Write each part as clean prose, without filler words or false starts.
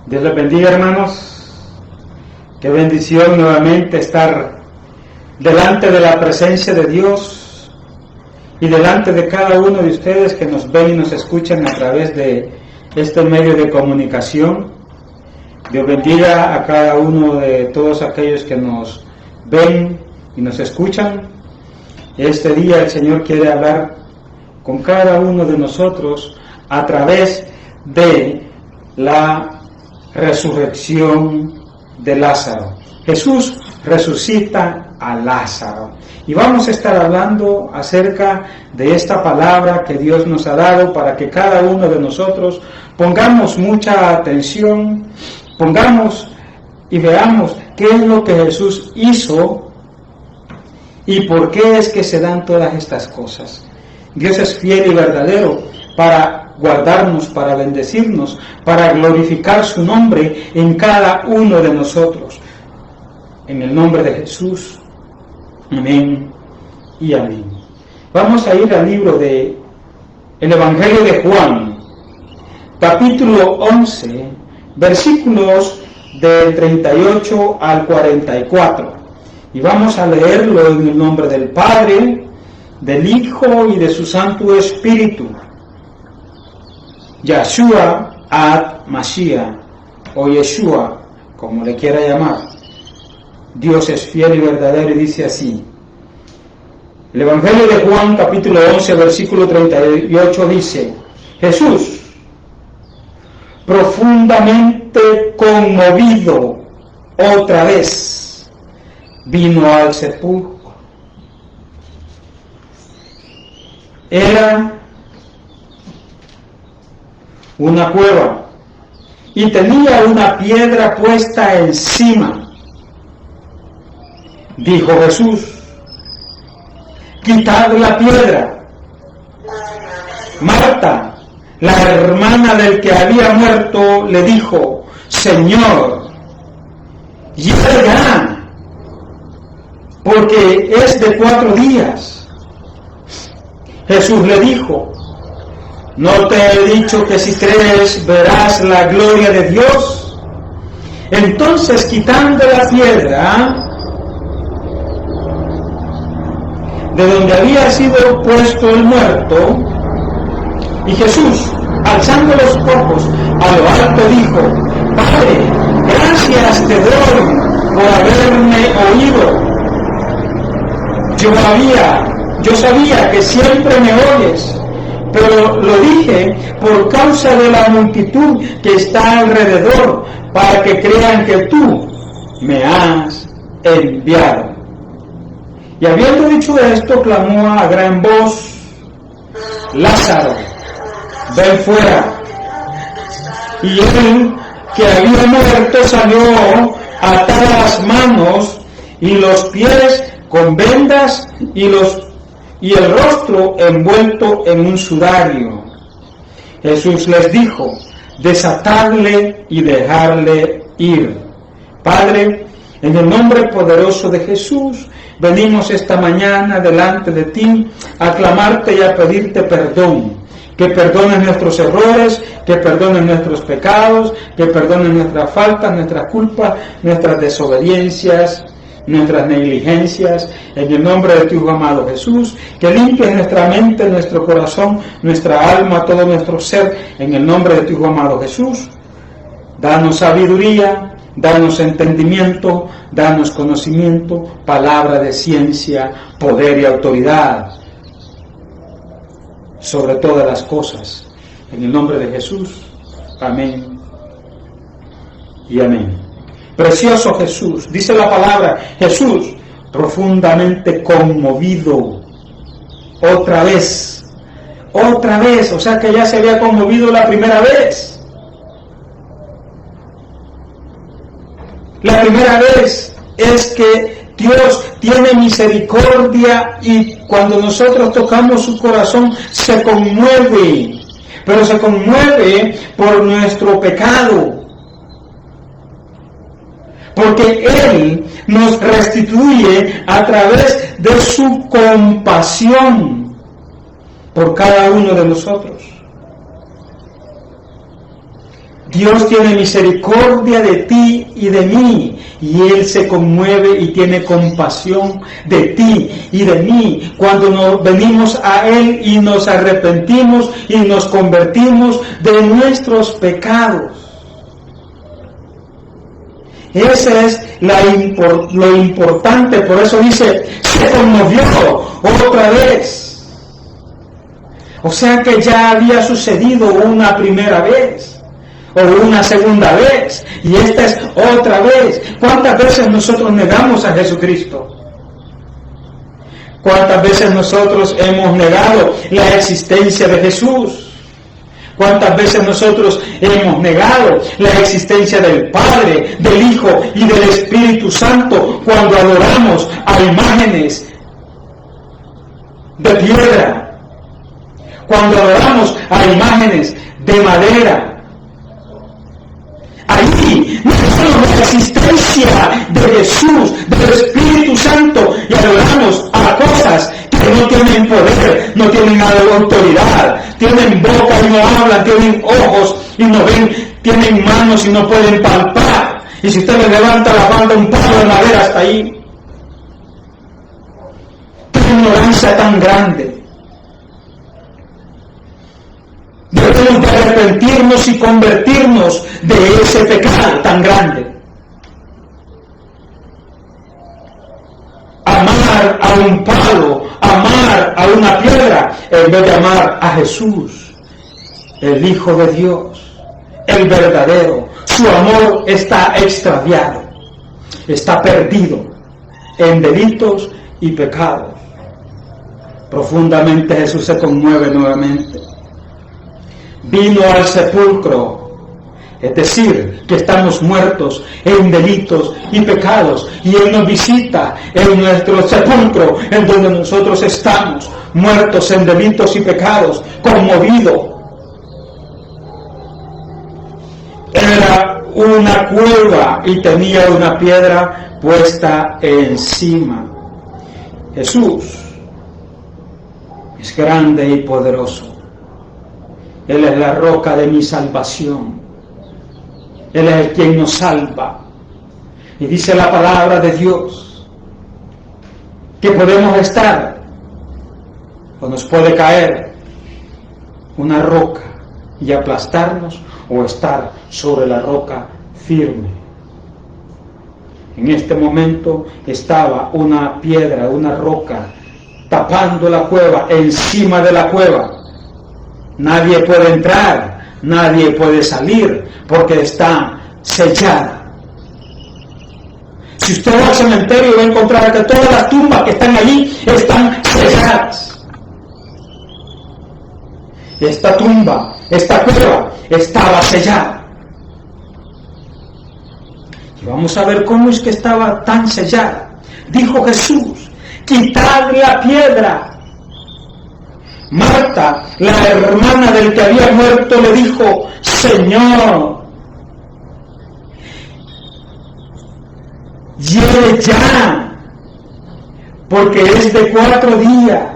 Dios les bendiga, hermanos. Qué bendición nuevamente estar delante de la presencia de Dios y delante de cada uno de ustedes que nos ven y nos escuchan a través de este medio de comunicación. Dios bendiga a cada uno de todos aquellos que nos ven y nos escuchan. Este día el Señor quiere hablar con cada uno de nosotros a través de la resurrección de Lázaro. Jesús resucita a Lázaro. Y vamos a estar hablando acerca de esta palabra que Dios nos ha dado para que cada uno de nosotros pongamos mucha atención, pongamos y veamos qué es lo que Jesús hizo y por qué es que se dan todas estas cosas. Dios es fiel y verdadero para guardarnos, para bendecirnos, para glorificar su nombre en cada uno de nosotros. En el nombre de Jesús, amén y amén. Vamos a ir al libro de el Evangelio de Juan, capítulo 11, versículos del 38 al 44. Y vamos a leerlo en el nombre del Padre, del Hijo y de su Santo Espíritu. Yahshua ad Mashiach, o Yeshua, como le quiera llamar. Dios es fiel y verdadero y dice así. El Evangelio de Juan, capítulo 11, versículo 38 dice: Jesús, profundamente conmovido otra vez, vino al sepulcro. Era una cueva y tenía una piedra puesta encima. Dijo Jesús: quitad la piedra. Marta, la hermana del que había muerto, le dijo: Señor, ya, porque es de 4 días. Jesús le dijo: ¿no te he dicho que si crees verás la gloria de Dios? Entonces, quitando la piedra de donde había sido puesto el muerto, y Jesús, alzando los ojos a lo alto, dijo: Padre, gracias te doy por haberme oído. Yo sabía que siempre me oyes, pero lo dije por causa de la multitud que está alrededor, para que crean que tú me has enviado. Y habiendo dicho esto, clamó a gran voz: Lázaro, ven fuera. Y él, que había muerto, salió atadas las manos y los pies con vendas y el rostro envuelto en un sudario. Jesús les dijo: desatadle y dejarle ir. Padre, en el nombre poderoso de Jesús, venimos esta mañana delante de ti a clamarte y a pedirte perdón. Que perdones nuestros errores, que perdones nuestros pecados, que perdones nuestras faltas, nuestras culpas, nuestras desobediencias, nuestras negligencias, en el nombre de tu Hijo amado Jesús, que limpies nuestra mente, nuestro corazón, nuestra alma, todo nuestro ser, en el nombre de tu Hijo amado Jesús. Danos sabiduría, danos entendimiento, danos conocimiento, palabra de ciencia, poder y autoridad sobre todas las cosas, en el nombre de Jesús. Amén y amén. Precioso Jesús, dice la palabra, Jesús, profundamente conmovido, otra vez, o sea que ya se había conmovido la primera vez. La primera vez es que Dios tiene misericordia y cuando nosotros tocamos su corazón se conmueve, pero se conmueve por nuestro pecado. Porque Él nos restituye a través de su compasión por cada uno de nosotros. Dios tiene misericordia de ti y de mí, y Él se conmueve y tiene compasión de ti y de mí cuando nos venimos a Él y nos arrepentimos y nos convertimos de nuestros pecados. Ese es lo importante, por eso dice, se conmovió otra vez. O sea que ya había sucedido una primera vez o una segunda vez, y esta es otra vez. ¿Cuántas veces nosotros negamos a Jesucristo? ¿Cuántas veces nosotros hemos negado la existencia de Jesús? ¿Cuántas veces nosotros hemos negado la existencia del Padre, del Hijo y del Espíritu Santo cuando adoramos a imágenes de piedra? Cuando adoramos a imágenes de madera. Ahí negamos la existencia de Jesús, del Espíritu Santo, y adoramos a cosas que no tienen poder, no tienen autoridad, tienen boca y no hablan, tienen ojos y no ven, tienen manos y no pueden palpar. Y si usted le levanta la falda un palo de madera hasta ahí. ¡Qué ignorancia tan grande! Debemos de arrepentirnos y convertirnos de ese pecado tan grande. Amar a un palo, amar a una piedra, en vez de amar a Jesús, el Hijo de Dios, el verdadero. Su amor está extraviado, está perdido en delitos y pecados. Profundamente Jesús se conmueve nuevamente. Vino al sepulcro, es decir, que estamos muertos en delitos y pecados, y Él nos visita en nuestro sepulcro, en donde nosotros estamos muertos en delitos y pecados, conmovido. Era una cueva y tenía una piedra puesta encima. Jesús es grande y poderoso. Él es la roca de mi salvación. Él es el quien nos salva. Y dice la palabra de Dios que podemos estar o nos puede caer una roca y aplastarnos, o estar sobre la roca firme. En este momento estaba una piedra, una roca, tapando la cueva, encima de la cueva. Nadie puede entrar, nadie puede salir, porque está sellada. Si usted va al cementerio va a encontrar que todas las tumbas que están allí están selladas. Esta tumba, esta cueva, estaba sellada. Y vamos a ver cómo es que estaba tan sellada. Dijo Jesús, quitad la piedra. Marta, la hermana del que había muerto, le dijo, Señor, lleve ya, porque es de 4 días.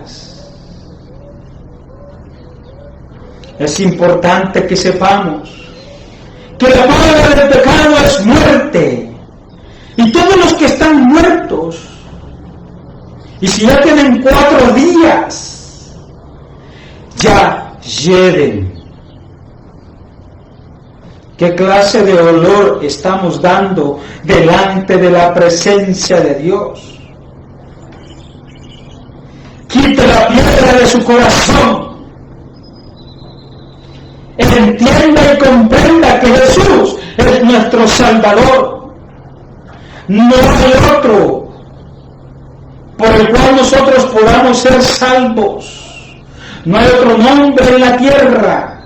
Es importante que sepamos que la paga del pecado es muerte, y todos los que están muertos, y si ya tienen 4 días, ya lleven. ¿Qué clase de olor estamos dando delante de la presencia de Dios? Quite la piedra de su corazón. Entienda y comprenda que Jesús es nuestro Salvador. No hay otro por el cual nosotros podamos ser salvos. No hay otro nombre en la tierra.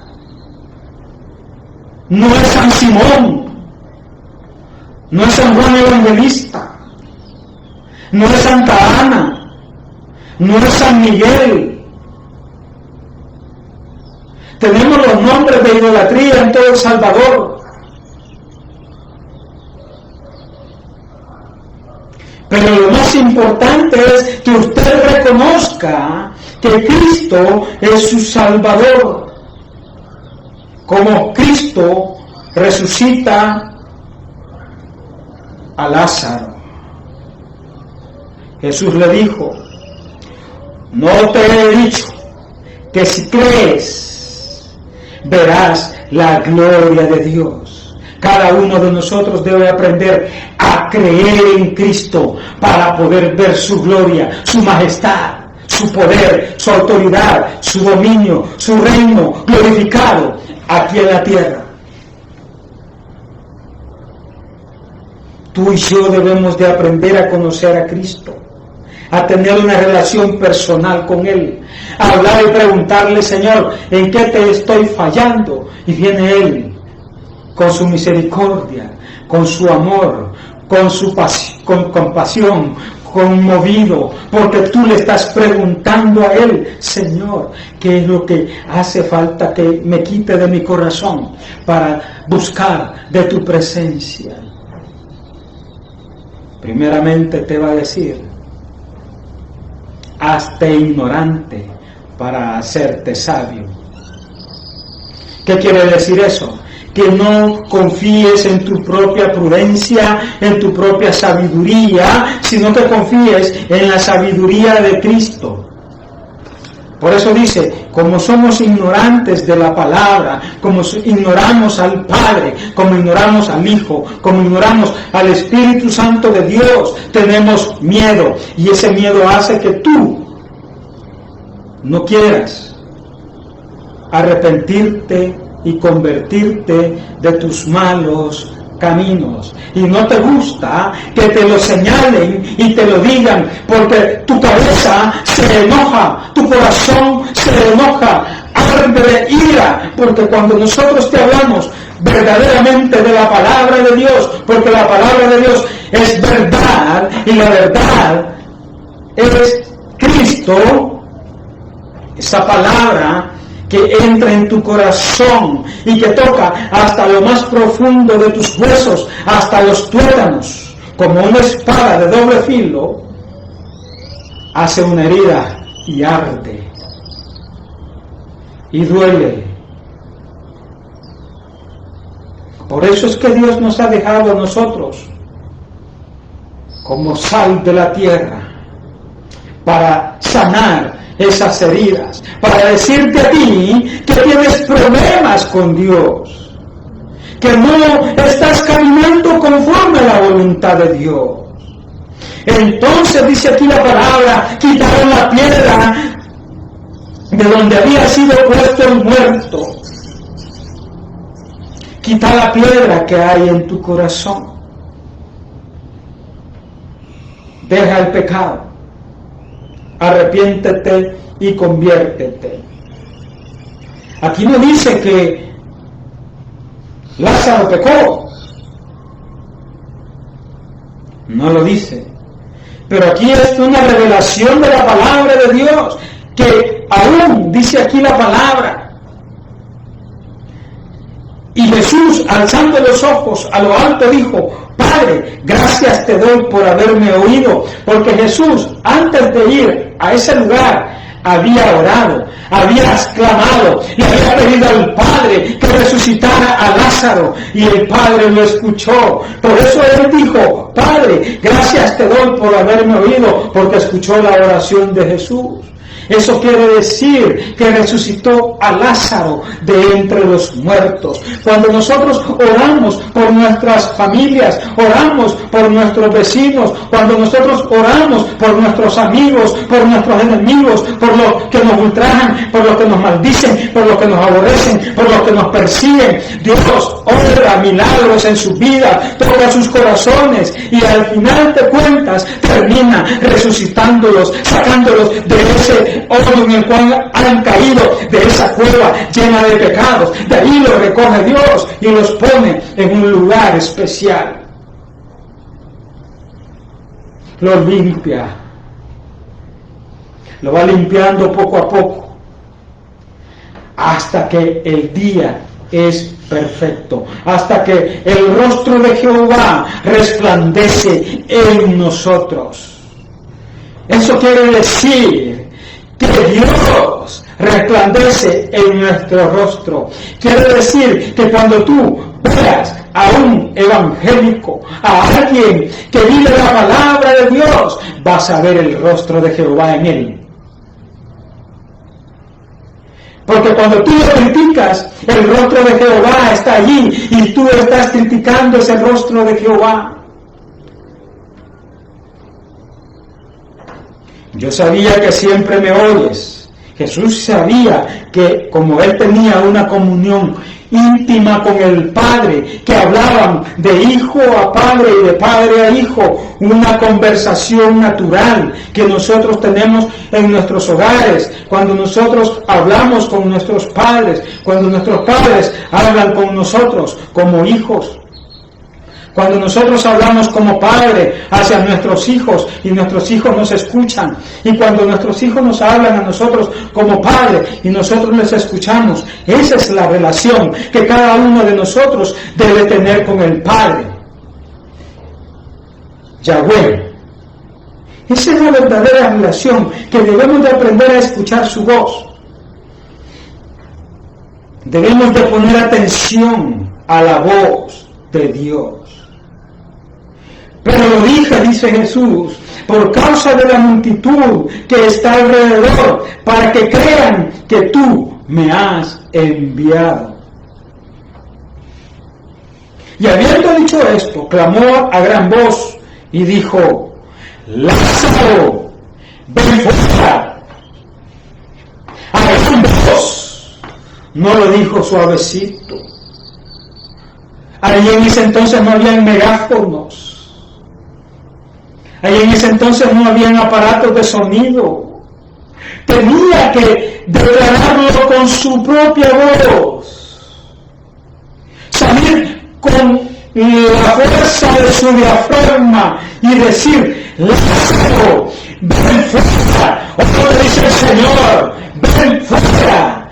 No es San Simón, no es San Juan Evangelista, no es Santa Ana, no es San Miguel. Tenemos los nombres de idolatría en todo El Salvador. Pero lo más importante es que usted reconozca que Cristo es su Salvador. Como Cristo resucita a Lázaro. Jesús le dijo: no te he dicho que si crees verás la gloria de Dios. Cada uno de nosotros debe aprender a creer en Cristo para poder ver su gloria, su majestad, su poder, su autoridad, su dominio, su reino glorificado aquí en la tierra. Tú y yo debemos de aprender a conocer a Cristo, a tener una relación personal con Él, a hablar y preguntarle: Señor, ¿en qué te estoy fallando? Y viene Él con su misericordia, con su amor, con su compasión, conmovido, porque tú le estás preguntando a Él: Señor, ¿qué es lo que hace falta que me quite de mi corazón para buscar de tu presencia? Primeramente te va a decir: hazte ignorante para hacerte sabio. ¿Qué quiere decir eso? Que no confíes en tu propia prudencia, en tu propia sabiduría, sino que confíes en la sabiduría de Cristo. Por eso dice: como somos ignorantes de la palabra, como ignoramos al Padre, como ignoramos al Hijo, como ignoramos al Espíritu Santo de Dios, tenemos miedo, y ese miedo hace que tú no quieras arrepentirte y convertirte de tus malos caminos, y no te gusta que te lo señalen y te lo digan, porque tu cabeza se enoja, tu corazón se enoja, arde de ira, porque cuando nosotros te hablamos verdaderamente de la palabra de Dios, porque la palabra de Dios es verdad, y la verdad es Cristo, esa palabra que entra en tu corazón y que toca hasta lo más profundo de tus huesos, hasta los tuétanos, como una espada de doble filo, hace una herida y arde y duele. Por eso es que Dios nos ha dejado a nosotros como sal de la tierra, para sanar esas heridas, para decirte a ti que tienes problemas con Dios, que no estás caminando conforme a la voluntad de Dios. Entonces dice aquí la palabra: quitaron la piedra de donde había sido puesto el muerto. Quita la piedra que hay en tu corazón. Deja el pecado, arrepiéntete y conviértete. Aquí no dice que Lázaro pecó, no lo dice, pero aquí es una revelación de la palabra de Dios, que aún dice aquí la palabra: y Jesús, alzando los ojos a lo alto, dijo: Padre, gracias te doy por haberme oído, porque Jesús, antes de ir a ese lugar, había orado, había exclamado, le había pedido al Padre que resucitara a Lázaro, y el Padre lo escuchó. Por eso él dijo: Padre, gracias te doy por haberme oído, porque escuchó la oración de Jesús. Eso quiere decir que resucitó a Lázaro de entre los muertos. Cuando nosotros oramos por nuestras familias, oramos por nuestros vecinos, cuando nosotros oramos por nuestros amigos, por nuestros enemigos, por los que nos ultrajan, por los que nos maldicen, por los que nos aborrecen, por los que nos persiguen, Dios obra milagros en su vida, toca sus corazones, y al final de cuentas termina resucitándolos, sacándolos de ese hoyo en el cual han caído, de esa cueva llena de pecados. De ahí los recoge Dios y los pone en un lugar especial. Los limpia, lo va limpiando poco a poco, hasta que el día es perfecto, hasta que el rostro de Jehová resplandece en nosotros. Eso quiere decir que Dios resplandece en nuestro rostro. Quiere decir que cuando tú veas a un evangélico, a alguien que vive la palabra de Dios, vas a ver el rostro de Jehová en él. Porque cuando tú lo criticas, el rostro de Jehová está allí y tú estás criticando ese rostro de Jehová. Yo sabía que siempre me oyes. Jesús sabía que como él tenía una comunión íntima con el Padre, que hablaban de hijo a padre y de padre a hijo, una conversación natural que nosotros tenemos en nuestros hogares, cuando nosotros hablamos con nuestros padres, cuando nuestros padres hablan con nosotros como hijos, cuando nosotros hablamos como padre hacia nuestros hijos y nuestros hijos nos escuchan, y cuando nuestros hijos nos hablan a nosotros como padre y nosotros les escuchamos, esa es la relación que cada uno de nosotros debe tener con el Padre, Yahweh. Esa es la verdadera relación que debemos de aprender a escuchar su voz. Debemos de poner atención a la voz de Dios. Pero lo dije, dice Jesús, por causa de la multitud que está alrededor, para que crean que tú me has enviado. Y habiendo dicho esto, clamó a gran voz y dijo: Lázaro, ven fuera. A gran voz, no lo dijo suavecito. Ahí en ese entonces no habían megáfonos. Ahí en ese entonces no habían aparatos de sonido. Tenía que declararlo con su propia voz. Salir con la fuerza de su diafragma y decir: Lázaro, ven fuera. O como dice el Señor: ven fuera.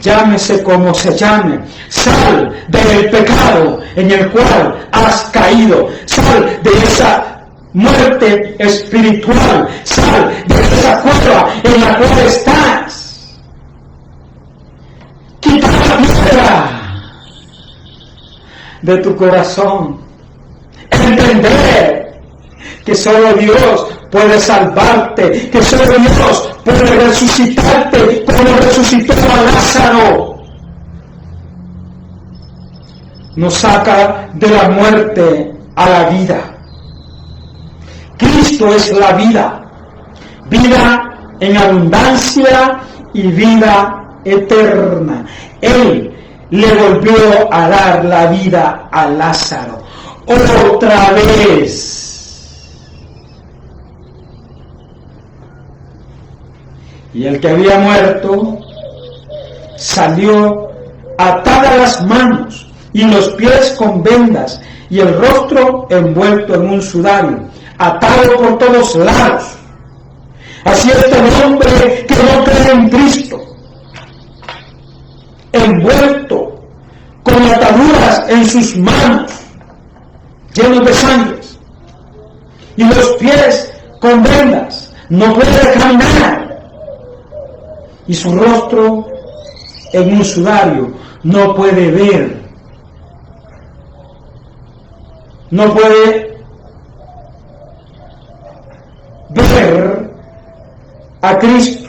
Llámese como se llame, sal del pecado en el cual has caído, sal de esa muerte espiritual, sal de esa cueva en la cual estás. Quita la piedra de tu corazón. Entender que solo Dios puede salvarte, que solo Dios puede resucitarte como resucitó a Lázaro. Nos saca de la muerte a la vida. Cristo es la vida, vida en abundancia y vida eterna. Él le volvió a dar la vida a Lázaro otra vez. Y el que había muerto salió atadas las manos y los pies con vendas y el rostro envuelto en un sudario, atado por todos lados. Así este hombre que no cree en Cristo, envuelto con ataduras en sus manos, llenos de sangre, y los pies con vendas, no puede caminar, y su rostro en un sudario, no puede ver, no puede ver a Cristo,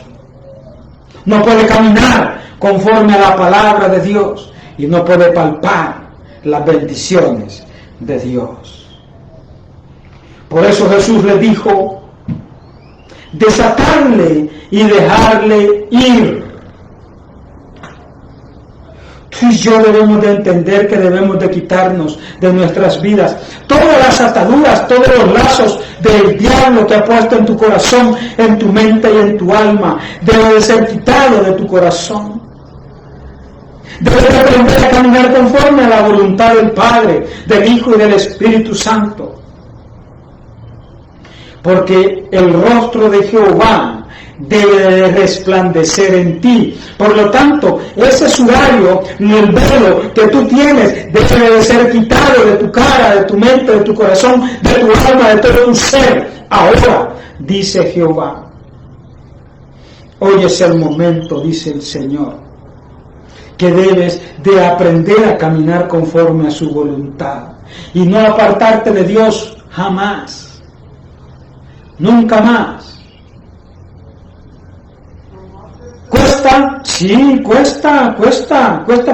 no puede caminar conforme a la palabra de Dios y no puede palpar las bendiciones de Dios. Por eso Jesús le dijo: desatarle y dejarle ir. Tú y yo debemos de entender que debemos de quitarnos de nuestras vidas todas las ataduras, todos los lazos del diablo que ha puesto en tu corazón, en tu mente y en tu alma. Debe de ser quitado de tu corazón. Debes de aprender a caminar conforme a la voluntad del Padre, del Hijo y del Espíritu Santo. Porque el rostro de Jehová debe de resplandecer en ti. Por lo tanto, ese sudario, el velo que tú tienes, debe de ser quitado de tu cara, de tu mente, de tu corazón, de tu alma, de todo tu ser. Ahora, dice Jehová, hoy es el momento, dice el Señor. que debes de aprender a caminar conforme a su voluntad y no apartarte de Dios jamás, nunca más. ¿Cuesta? Sí, cuesta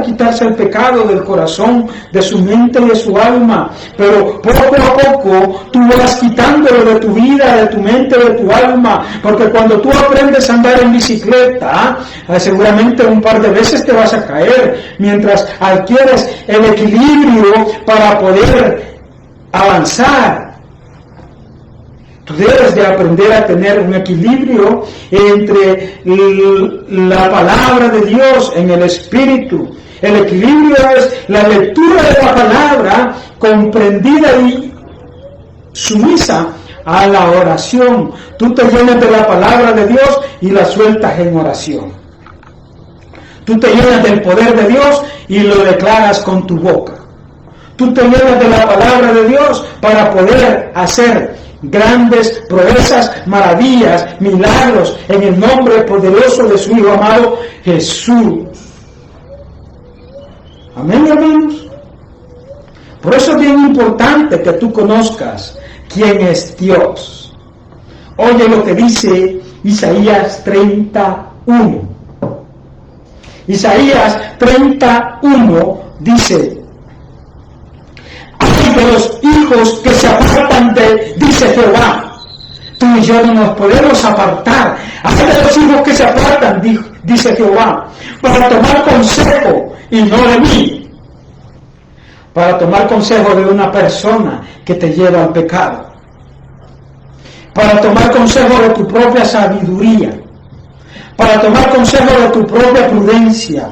quitarse el pecado del corazón, de su mente y de su alma, pero poco a poco tú vas quitándolo de tu vida, de tu mente, de tu alma, porque cuando tú aprendes a andar en bicicleta, seguramente un par de veces te vas a caer, mientras adquieres el equilibrio para poder avanzar. Tú debes de aprender a tener un equilibrio entre la palabra de Dios en el Espíritu. El equilibrio es la lectura de la palabra comprendida y sumisa a la oración. Tú te llenas de la palabra de Dios y la sueltas en oración. Tú te llenas del poder de Dios y lo declaras con tu boca. Tú te llenas de la palabra de Dios para poder hacer grandes proezas, maravillas, milagros en el nombre poderoso de su Hijo amado Jesús. Amén, hermanos. Por eso es bien importante que tú conozcas quién es Dios. Oye lo que dice Isaías 31. Isaías 31 dice: de los hijos que se apartan dice Jehová. Tú y yo no nos podemos apartar. Hay de los hijos que se apartan, dice Jehová, para tomar consejo y no de mí. Para tomar consejo de una persona que te lleva al pecado. Para tomar consejo de tu propia sabiduría. Para tomar consejo de tu propia prudencia.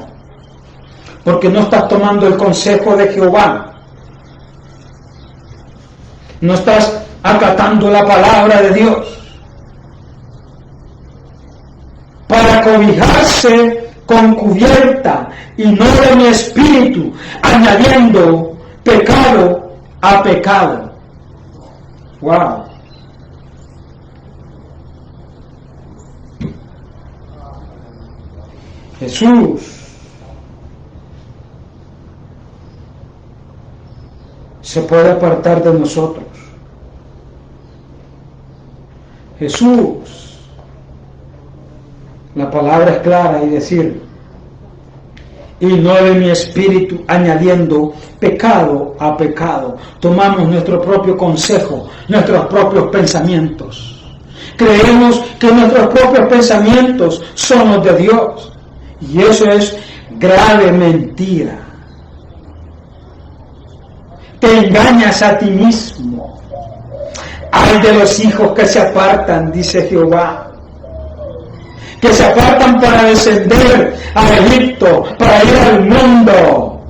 Porque no estás tomando el consejo de Jehová. No estás acatando la palabra de Dios. Para cobijarse con cubierta y no de mi espíritu, añadiendo pecado a pecado. Wow. Jesús se puede apartar de nosotros. Jesús, la palabra es clara y decir, y no de mi espíritu, añadiendo pecado a pecado. Tomamos nuestro propio consejo, nuestros propios pensamientos. Creemos que nuestros propios pensamientos son los de Dios. Y eso es grave mentira. Te engañas a ti mismo. Ay de los hijos que se apartan, dice Jehová, que se apartan para descender a Egipto, para ir al mundo,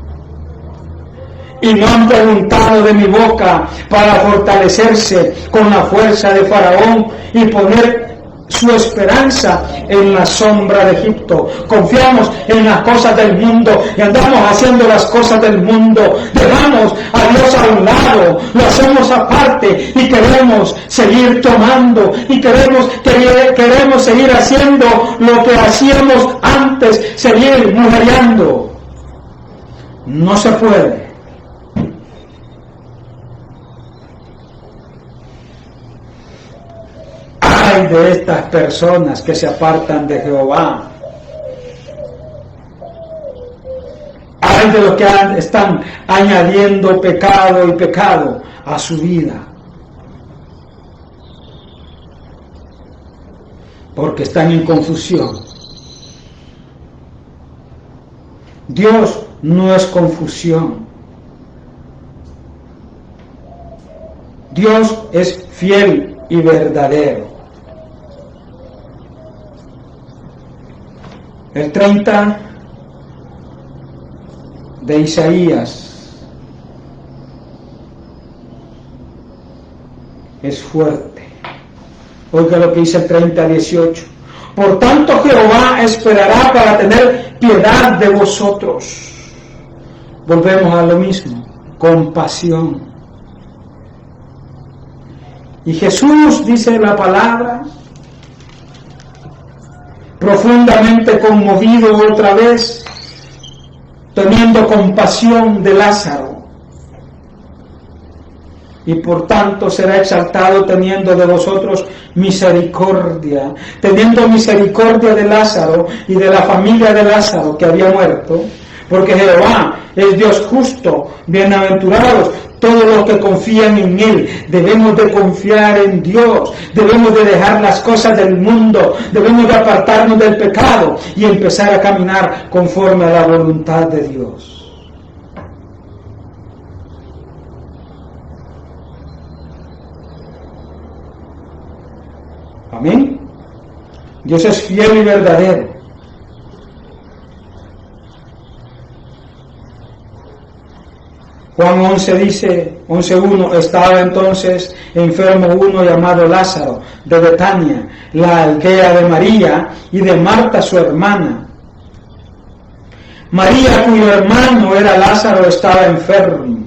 y no han preguntado de mi boca para fortalecerse con la fuerza de Faraón y poner su esperanza en la sombra de Egipto. Confiamos en las cosas del mundo y andamos haciendo las cosas del mundo. Dejamos a Dios a un lado, lo hacemos aparte y queremos seguir tomando y queremos seguir haciendo lo que hacíamos antes, seguir mujeriando. No se puede. Ay de estas personas que se apartan de Jehová. Ay de los que están añadiendo pecado y pecado a su vida. Porque están en confusión. Dios no es confusión. Dios es fiel y verdadero. El 30 de Isaías es fuerte. Oiga lo que dice el 30:18. Por tanto Jehová esperará para tener piedad de vosotros. Volvemos a lo mismo, compasión. Y Jesús, dice la palabra, profundamente conmovido otra vez, teniendo compasión de Lázaro, y por tanto será exaltado teniendo de vosotros misericordia, teniendo misericordia de Lázaro y de la familia de Lázaro que había muerto, porque Jehová es Dios justo, bienaventurados todos los que confían en Él. Debemos de confiar en Dios, debemos de dejar las cosas del mundo, debemos de apartarnos del pecado y empezar a caminar conforme a la voluntad de Dios. Amén. Dios es fiel y verdadero. Juan 11 dice, 11:1, estaba entonces enfermo uno llamado Lázaro, de Betania, la aldea de María y de Marta su hermana. María, cuyo hermano era Lázaro, estaba enfermo.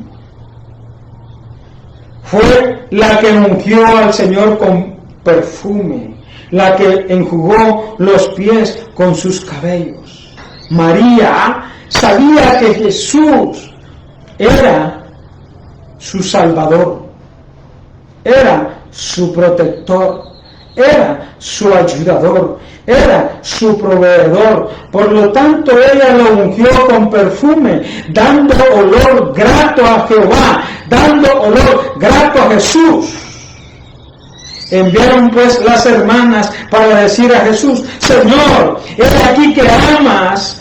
Fue la que ungió al Señor con perfume, la que enjugó los pies con sus cabellos. María sabía que Jesús era su Salvador, era su protector, era su ayudador, era su proveedor. Por lo tanto, ella lo ungió con perfume, dando olor grato a Jehová, dando olor grato a Jesús. Enviaron pues las hermanas para decir a Jesús: Señor, he aquí que amas,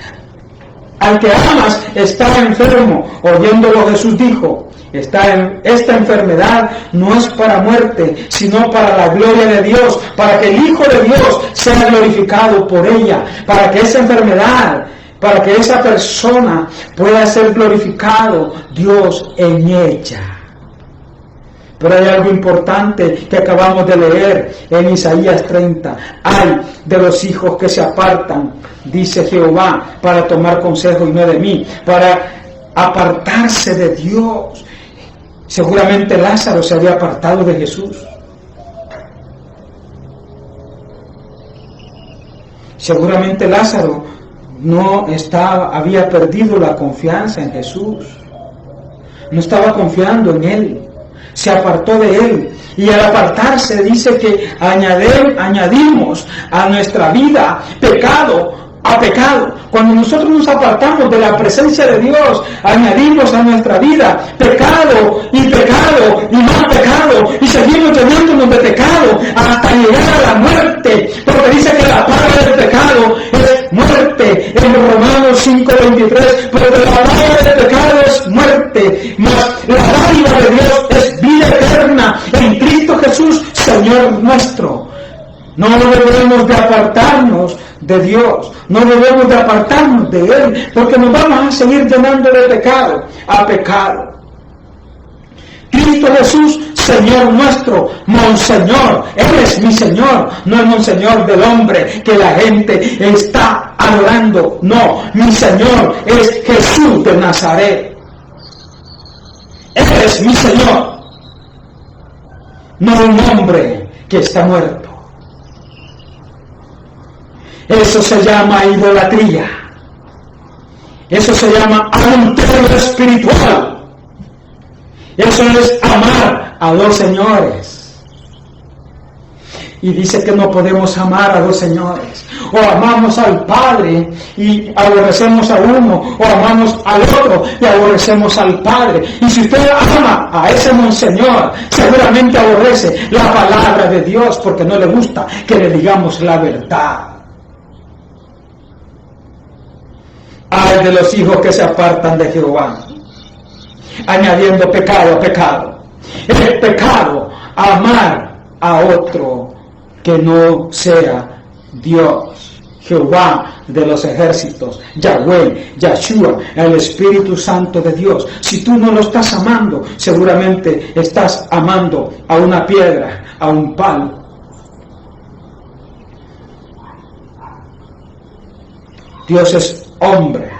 al que amas está enfermo. Oyéndolo Jesús dijo: esta enfermedad no es para muerte, sino para la gloria de Dios, para que el Hijo de Dios sea glorificado por ella, para que esa enfermedad, para que esa persona pueda ser glorificado Dios en ella. Pero hay algo importante que acabamos de leer en Isaías 30. Ay de los hijos que se apartan, dice Jehová, para tomar consejo y no de mí, para apartarse de Dios. Seguramente Lázaro se había apartado de Jesús. Seguramente Lázaro había perdido la confianza en Jesús. No estaba confiando en Él. Se apartó de Él, y al apartarse dice que añadimos a nuestra vida pecado a pecado. Cuando nosotros nos apartamos de la presencia de Dios, añadimos a nuestra vida pecado y más pecado, y seguimos llenándonos de pecado hasta llegar a la muerte, porque dice que la paga del pecado es muerte en Romanos 5:23, porque la paga del pecado es muerte, mas la dádiva de Dios es vida eterna en Cristo Jesús, Señor nuestro. No debemos de apartarnos de Dios, no debemos de apartarnos de Él, porque nos vamos a seguir llenando de pecado a pecado. Cristo Jesús, Señor nuestro, Monseñor, Él es mi Señor, no el Monseñor del hombre que la gente está adorando. No, mi Señor es Jesús de Nazaret. Él es mi Señor, no un hombre que está muerto. Eso se llama idolatría. Eso se llama adulterio espiritual. Eso es amar a dos señores. Y dice que no podemos amar a dos señores. O amamos al Padre y aborrecemos a uno, o amamos al otro y aborrecemos al Padre. Y si usted ama a ese monseñor, seguramente aborrece la palabra de Dios, porque no le gusta que le digamos la verdad. Ay de los hijos que se apartan de Jehová, añadiendo pecado a pecado. Es pecado amar a otro que no sea Dios, Jehová de los ejércitos, Yahweh, Yahshua, el Espíritu Santo de Dios. Si tú no lo estás amando, seguramente estás amando a una piedra, a un palo. Dios es hombre.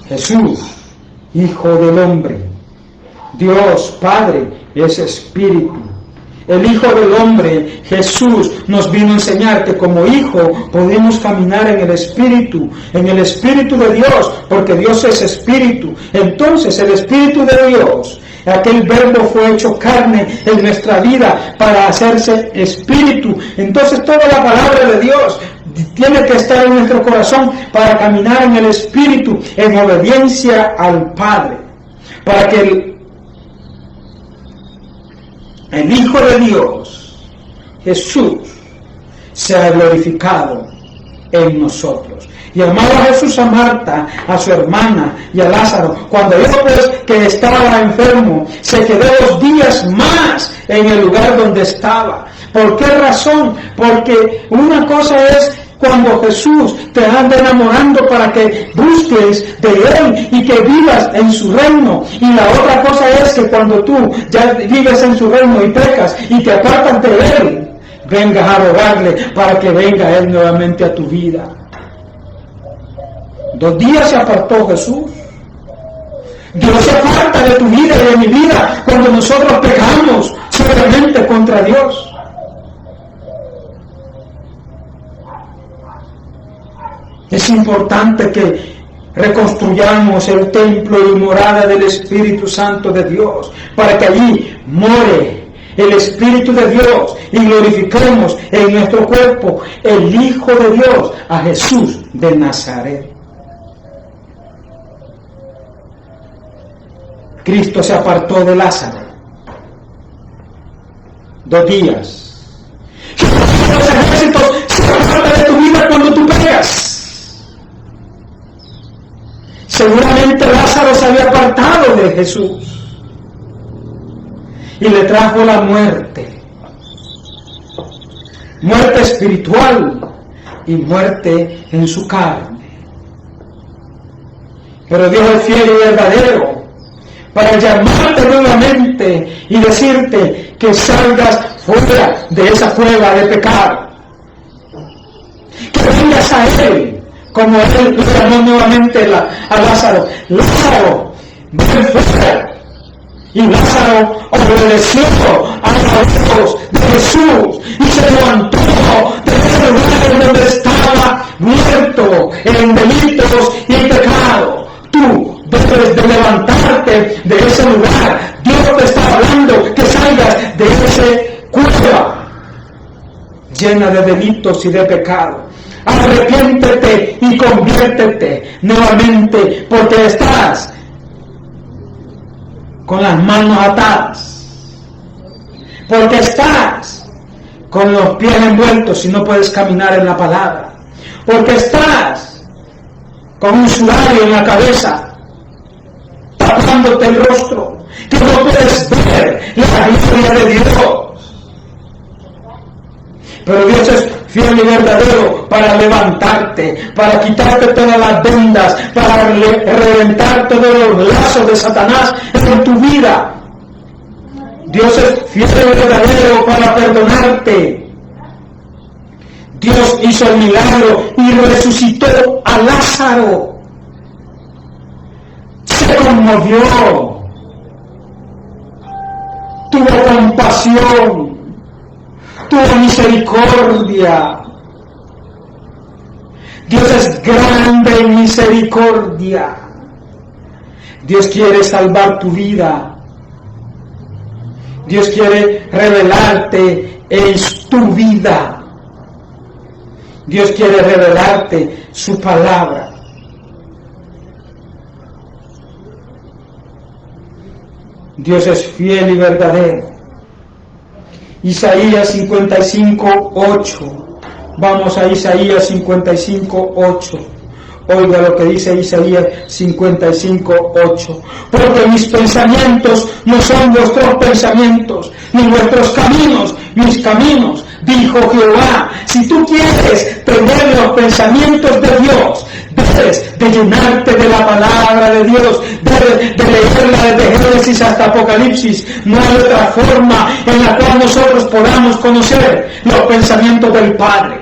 Jesús, Hijo del hombre. Dios Padre es Espíritu. El Hijo del Hombre, Jesús, nos vino a enseñar que como Hijo podemos caminar en el Espíritu de Dios, porque Dios es Espíritu. Entonces el Espíritu de Dios, aquel verbo fue hecho carne en nuestra vida para hacerse Espíritu. Entonces toda la palabra de Dios tiene que estar en nuestro corazón para caminar en el Espíritu, en obediencia al Padre, para que el Hijo de Dios, Jesús, sea glorificado en nosotros. Y amaba a Jesús a Marta, a su hermana y a Lázaro. Cuando dijo pues que estaba enfermo, se quedó 2 días más en el lugar donde estaba. ¿Por qué razón? Porque una cosa es cuando Jesús te anda enamorando para que busques de Él y que vivas en su reino. Y la otra cosa es que cuando tú ya vives en su reino y pecas y te apartas de Él, vengas a rogarle para que venga Él nuevamente a tu vida. 2 días se apartó Jesús. Dios se aparta de tu vida y de mi vida cuando nosotros pecamos seriamente contra Dios. Es importante que reconstruyamos el templo y morada del Espíritu Santo de Dios, para que allí more el Espíritu de Dios y glorifiquemos en nuestro cuerpo el Hijo de Dios, a Jesús de Nazaret. Cristo se apartó de Lázaro 2 días. Los ejércitos se apartan de tu vida cuando tú pecas. Seguramente Lázaro se había apartado de Jesús y le trajo la muerte espiritual y muerte en su carne. Pero Dios es fiel y verdadero para llamarte nuevamente y decirte que salgas fuera de esa cueva de pecado, que vengas a Él, como Él lo llamó nuevamente a Lázaro. Lázaro, ven fuera. Y Lázaro obedeció a la voz de Jesús y se levantó de ese lugar donde estaba muerto en delitos y pecado. Tú debes de levantarte de ese lugar. Dios te está hablando que salgas de esa cueva llena de delitos y de pecado. Arrepiéntete y conviértete nuevamente, porque estás con las manos atadas, porque estás con los pies envueltos y no puedes caminar en la palabra, porque estás con un sudario en la cabeza tapándote el rostro, que no puedes ver la gloria de Dios. Pero Dios es fiel y verdadero para levantarte, para quitarte todas las vendas, para reventar todos los lazos de Satanás en tu vida. Dios es fiel y verdadero para perdonarte. Dios hizo el milagro y resucitó a Lázaro. Se conmovió, tuvo compasión, tuvo misericordia. Dios es grande en misericordia. Dios quiere salvar tu vida. Dios quiere revelarte en tu vida. Dios quiere revelarte su palabra. Dios es fiel y verdadero. Isaías 55:8. Vamos a Isaías 55:8. Oiga lo que dice Isaías 55:8. Porque mis pensamientos no son vuestros pensamientos, ni vuestros caminos mis caminos, dijo Jehová. Si tú quieres tener los pensamientos de Dios, debes de llenarte de la palabra de Dios, debes de leerla desde Génesis hasta Apocalipsis. No hay otra forma en la cual nosotros podamos conocer los pensamientos del Padre.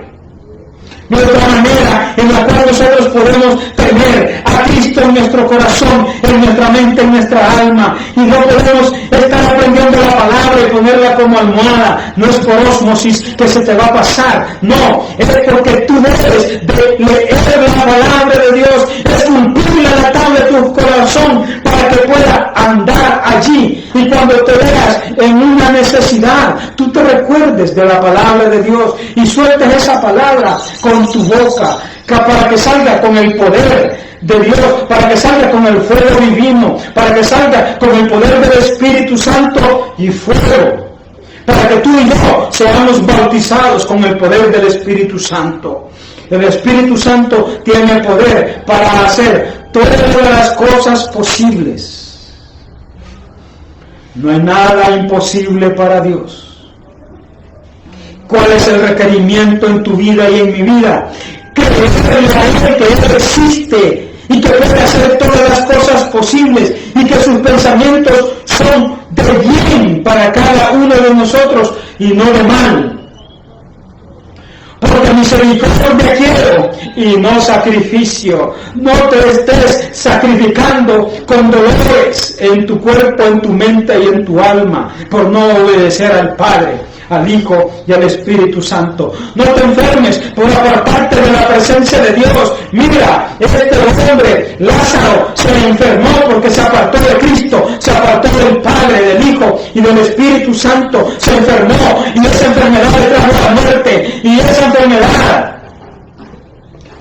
de otra manera en la cual nosotros podemos tener a Cristo en nuestro corazón, en nuestra mente, en nuestra alma, y no podemos estar aprendiendo la palabra y ponerla como almohada. No es por ósmosis que se te va a pasar, no, es porque tú debes de leer la palabra de Dios, esculpirla en la tabla de tu corazón para que pueda andar allí, y cuando te veas en una necesidad, tú te recuerdes de la palabra de Dios y sueltes esa palabra con tu boca, para que salga con el poder de Dios, para que salga con el fuego divino, para que salga con el poder del Espíritu Santo y fuego, para que tú y yo seamos bautizados con el poder del Espíritu Santo. El Espíritu Santo tiene poder para hacer todas las cosas posibles. No hay nada imposible para Dios. ¿Cuál es el requerimiento en tu vida y en mi vida? Creerle a Él que Él existe y que puede hacer todas las cosas posibles y que sus pensamientos son de bien para cada uno de nosotros y no de mal. Porque misericordia quiero y no sacrificio. No te estés sacrificando con dolores en tu cuerpo, en tu mente y en tu alma por no obedecer al Padre, al Hijo y al Espíritu Santo. No te enfermes por apartarte de la presencia de Dios. Mira, este hombre, Lázaro, se enfermó porque se apartó de Cristo, se apartó del Padre, del Hijo y del Espíritu Santo. Se enfermó y esa enfermedad le trajo la muerte, y esa enfermedad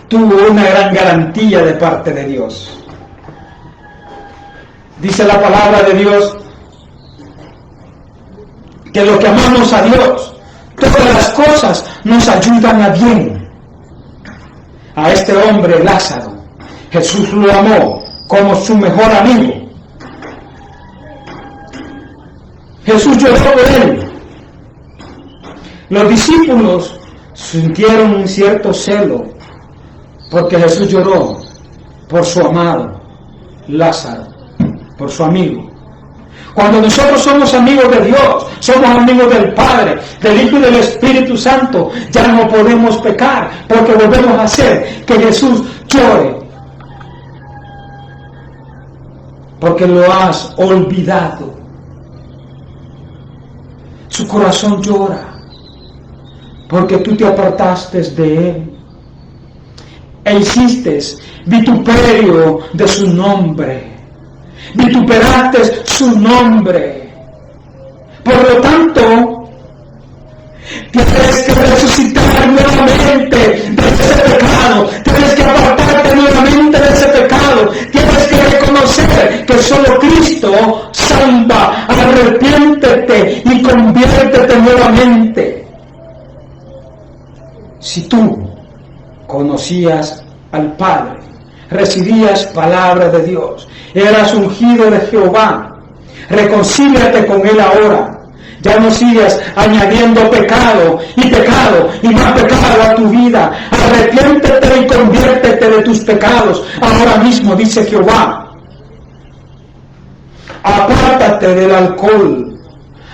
tuvo una gran garantía de parte de Dios. Dice la palabra de Dios que lo que amamos a Dios, todas las cosas nos ayudan a bien. A este hombre Lázaro, Jesús lo amó como su mejor amigo. Jesús lloró por él. Los discípulos sintieron un cierto celo porque Jesús lloró por su amado Lázaro, por su amigo. Cuando nosotros somos amigos de Dios, somos amigos del Padre, del Hijo y del Espíritu Santo, ya no podemos pecar, porque volvemos a hacer que Jesús llore, porque lo has olvidado. Su corazón llora, porque tú te apartaste de Él e hiciste vituperio de su nombre. Vituperaste su nombre. Por lo tanto, tienes que resucitar nuevamente de ese pecado, tienes que apartarte nuevamente de ese pecado, tienes que reconocer que solo Cristo salva. Arrepiéntete y conviértete nuevamente. Si tú conocías al Padre, recibías palabra de Dios, eras ungido de Jehová, reconcíliate con Él ahora. Ya no sigas añadiendo pecado y más pecado a tu vida. Arrepiéntete y conviértete de tus pecados ahora mismo, dice Jehová. Apártate del alcohol,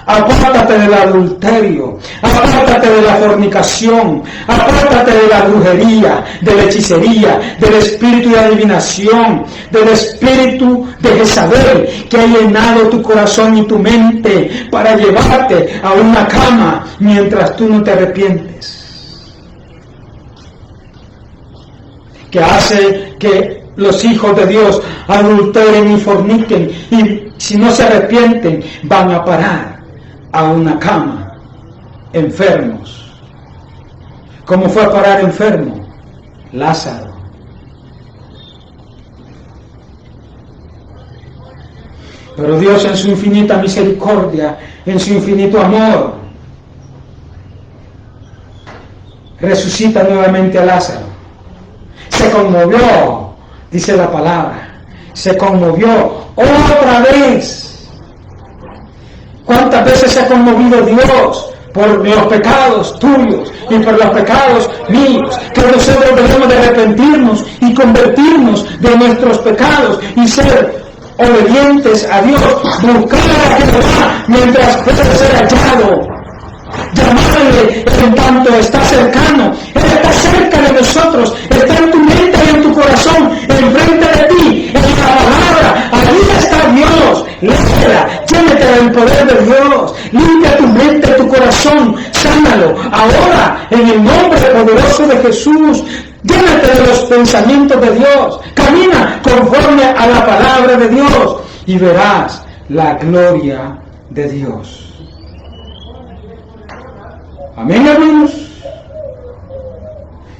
apártate del adulterio, apártate de la fornicación, apártate de la brujería, de la hechicería, del espíritu de adivinación, del espíritu de Jezabel que ha llenado tu corazón y tu mente para llevarte a una cama mientras tú no te arrepientes, que hace que los hijos de Dios adulteren y forniquen, y si no se arrepienten van a parar a una cama, enfermos. ¿Cómo fue a parar enfermo? Lázaro. Pero Dios, en su infinita misericordia, en su infinito amor, resucita nuevamente a Lázaro. Se conmovió, dice la palabra, se conmovió otra vez. ¿Cuántas veces se ha conmovido Dios por los pecados tuyos y por los pecados míos? Que nosotros debemos de arrepentirnos y convertirnos de nuestros pecados y ser obedientes a Dios, buscar a Jehová mientras puede ser hallado. Llamarle en tanto está cercano. Él está cerca de nosotros, está en tu mente y en tu corazón, enfrente de ti, en la palabra. Allí está Dios. Léela, llénate del poder de Dios, limpia tu mente, tu corazón, sánalo. Ahora, en el nombre poderoso de Jesús, llénate de los pensamientos de Dios, camina conforme a la palabra de Dios y verás la gloria de Dios. Amén, hermanos.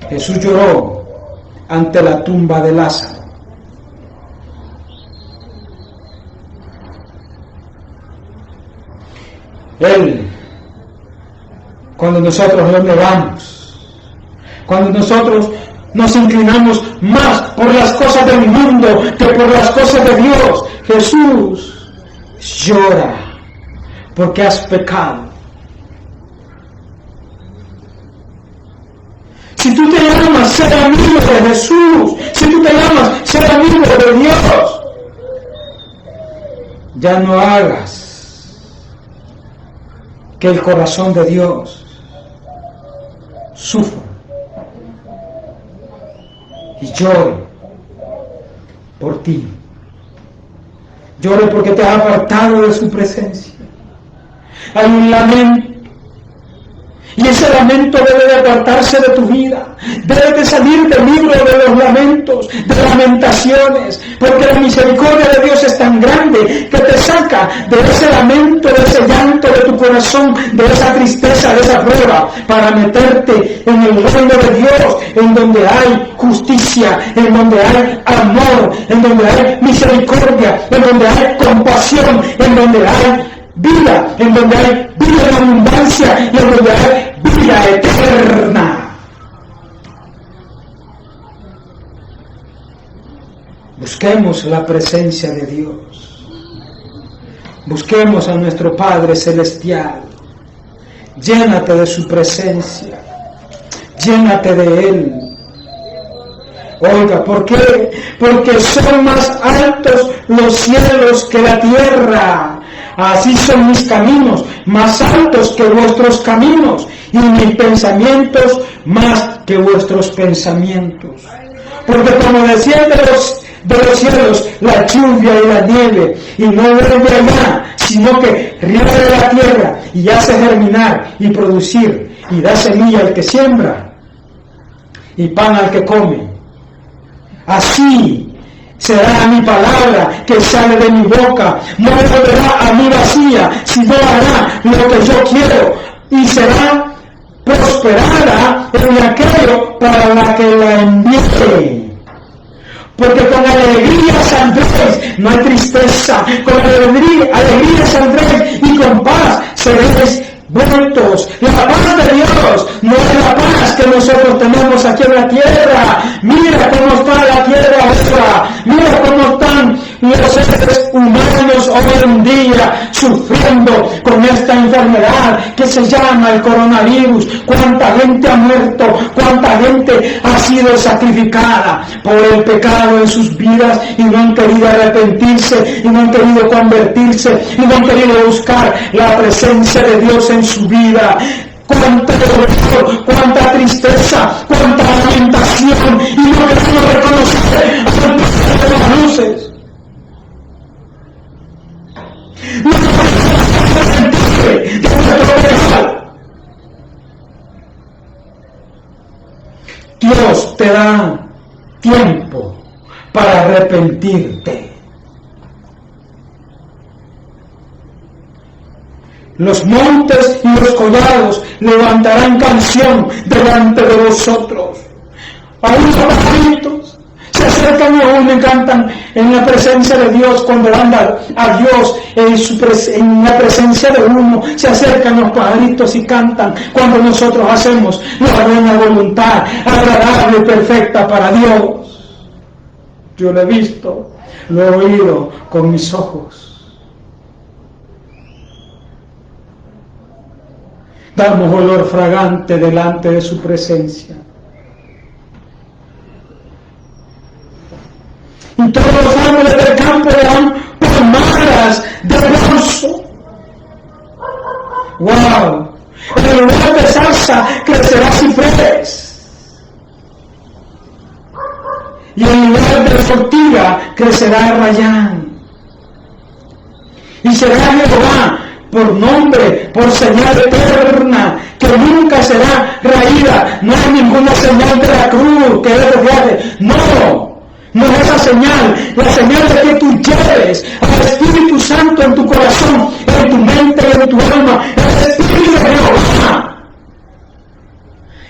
Jesús lloró ante la tumba de Lázaro. Él, cuando nosotros lo negamos, cuando nosotros nos inclinamos más por las cosas del mundo que por las cosas de Dios, Jesús llora porque has pecado. Si tú te llamas ser amigo de Jesús, si tú te llamas ser amigo de Dios, ya no hagas que el corazón de Dios sufra y llore por ti. Llore porque te has apartado de su presencia. Hay un lamento. Y ese lamento debe de apartarse de tu vida. Debe de salir del libro de los lamentos, de lamentaciones, porque la misericordia de Dios es tan grande que te saca de ese lamento, de ese llanto de tu corazón, de esa tristeza, de esa prueba, para meterte en el reino de Dios, en donde hay justicia, en donde hay amor, en donde hay misericordia, en donde hay compasión, en donde hay vida, en donde hay vida en abundancia y en donde hay vida eterna. Busquemos la presencia de Dios. Busquemos a nuestro Padre Celestial. Llénate de su presencia. Llénate de Él. Oiga, ¿por qué? Porque son más altos los cielos que la tierra. Así son mis caminos, más altos que vuestros caminos, y mis pensamientos más que vuestros pensamientos. Porque como desciende de los cielos la lluvia y la nieve, y no vuelve allá, sino que riega la tierra y hace germinar y producir, y da semilla al que siembra, y pan al que come. Así será mi palabra que sale de mi boca, no volverá a mí vacía, sino hará lo que yo quiero, y será prosperada en aquello para la que la envíe. Porque con alegría saldréis, no hay tristeza, con alegría saldréis y con paz seréis vueltos. La paz de Dios no es la paz que nosotros tenemos aquí en la tierra. Mira cómo está la tierra ahora, mira cómo están los seres humanos hoy en día sufriendo con esta enfermedad que se llama el coronavirus. Cuánta gente ha muerto, cuánta gente ha sido sacrificada por el pecado en sus vidas y no han querido arrepentirse, y no han querido convertirse, y no han querido buscar la presencia de Dios en su vida. Cuánto dolor, cuánta tristeza, cuánta lamentación, y no queremos reconocer al Padre de las luces. No queremos arrepentirse de nuestro pecado. Dios te da tiempo para arrepentirte. Los montes y los collados levantarán canción delante de vosotros. Aún los pajaritos se acercan a uno y cantan en la presencia de Dios. Cuando anda a Dios en la presencia de uno, se acercan los pajaritos y cantan. Cuando nosotros hacemos la buena voluntad, agradable y perfecta para Dios. Yo lo he visto, lo he oído con mis ojos. Damos olor fragante delante de su presencia. Y todos los árboles del campo dan palmadas de gozo. ¡Wow! El ortiga crecerá rayán. Y será Jehová por nombre, por señal eterna, que nunca será raída. No hay ninguna señal de la cruz que es de viaje. No es esa señal. La señal de que tú lleves al Espíritu Santo en tu corazón, en tu mente y en tu alma, el Espíritu de Jehová.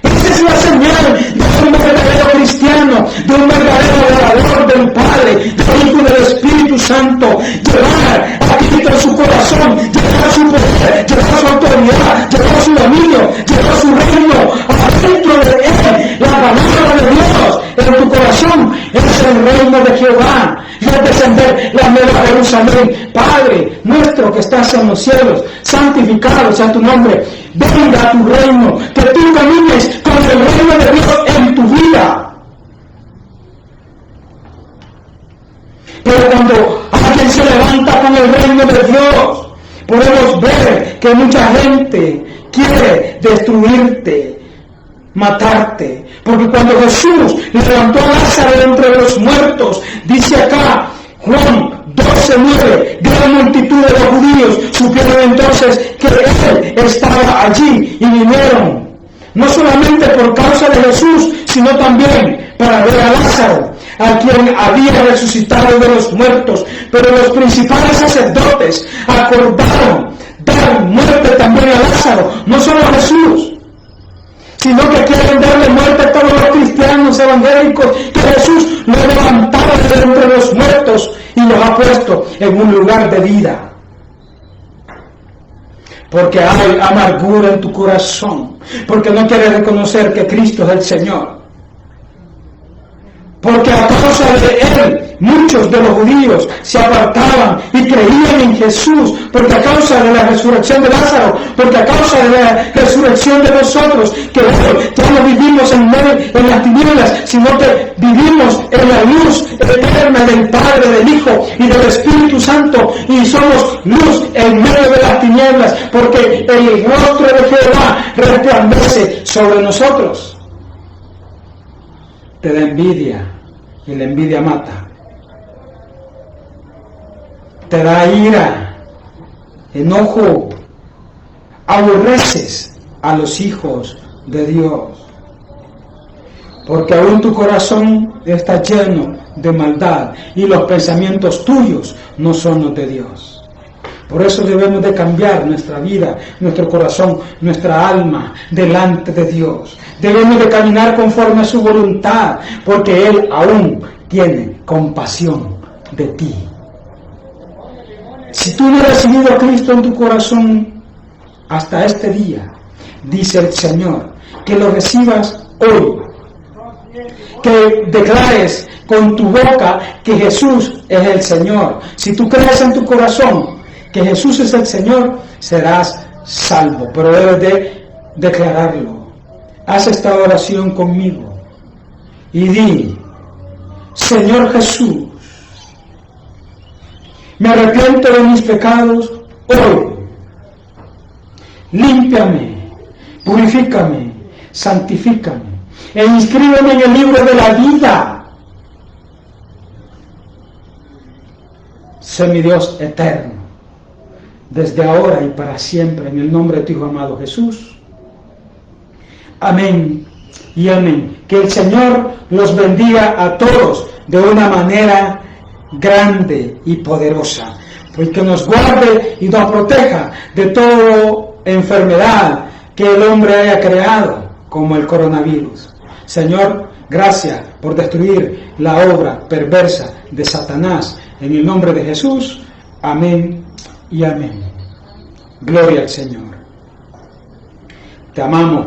Esa es la señal de un verdadero cristiano, de un verdadero adorador del Padre, del Hijo y del Espíritu Santo. Llevar a Cristo en su corazón, llevar su poder, llevar su autoridad, llevar su dominio, llevar su reino adentro de él. La palabra de Dios en tu corazón es el reino de Jehová. Y al descender la nueva Jerusalén, Padre nuestro que estás en los cielos, santificado sea tu nombre. Venga a tu reino, que tú camines con el reino de Dios en tu vida. Pero cuando alguien se levanta con el reino de Dios, podemos ver que mucha gente quiere destruirte, matarte. Porque cuando Jesús levantó a Lázaro de entre los muertos, dice acá, Juan 12:9, gran multitud de los judíos supieron entonces que él estaba allí y vinieron, no solamente por causa de Jesús, sino también para ver a Lázaro, a quien había resucitado de los muertos. Pero los principales sacerdotes acordaron dar muerte también a Lázaro, no solo a Jesús, sino que quieren darle muerte a todos los cristianos evangélicos, que Jesús los levantaba de entre los muertos y los ha puesto en un lugar de vida. Porque hay amargura en tu corazón, porque no quieres reconocer que Cristo es el Señor. Porque a causa de él, muchos de los judíos se apartaban y creían en Jesús, porque a causa de la resurrección de Lázaro, porque a causa de la resurrección de nosotros, que hoy ya no vivimos en las tinieblas, sino que vivimos en la luz eterna del Padre, del Hijo y del Espíritu Santo, y somos luz en medio de las tinieblas, porque el rostro de Jehová resplandece sobre nosotros. Te da envidia, y la envidia mata. Te da ira, enojo, aborreces a los hijos de Dios, porque aún tu corazón está lleno de maldad y los pensamientos tuyos no son los de Dios. Por eso debemos de cambiar nuestra vida, nuestro corazón, nuestra alma delante de Dios. Debemos de caminar conforme a su voluntad, porque Él aún tiene compasión de ti. Si tú no has recibido a Cristo en tu corazón hasta este día, dice el Señor, que lo recibas hoy, que declares con tu boca que Jesús es el Señor. Si tú crees en tu corazón que Jesús es el Señor, serás salvo, pero debes de declararlo. Haz esta oración conmigo y di: Señor Jesús, me arrepiento de mis pecados hoy. Límpiame, purifícame, santifícame e inscríbeme en el libro de la vida. Sé mi Dios eterno, desde ahora y para siempre, en el nombre de tu Hijo amado Jesús. Amén y amén. Que el Señor los bendiga a todos de una manera grande y poderosa, pues que nos guarde y nos proteja de toda enfermedad que el hombre haya creado, como el coronavirus. Señor, gracias por destruir la obra perversa de Satanás, en el nombre de Jesús. Amén y amén. Gloria al Señor. Te amamos.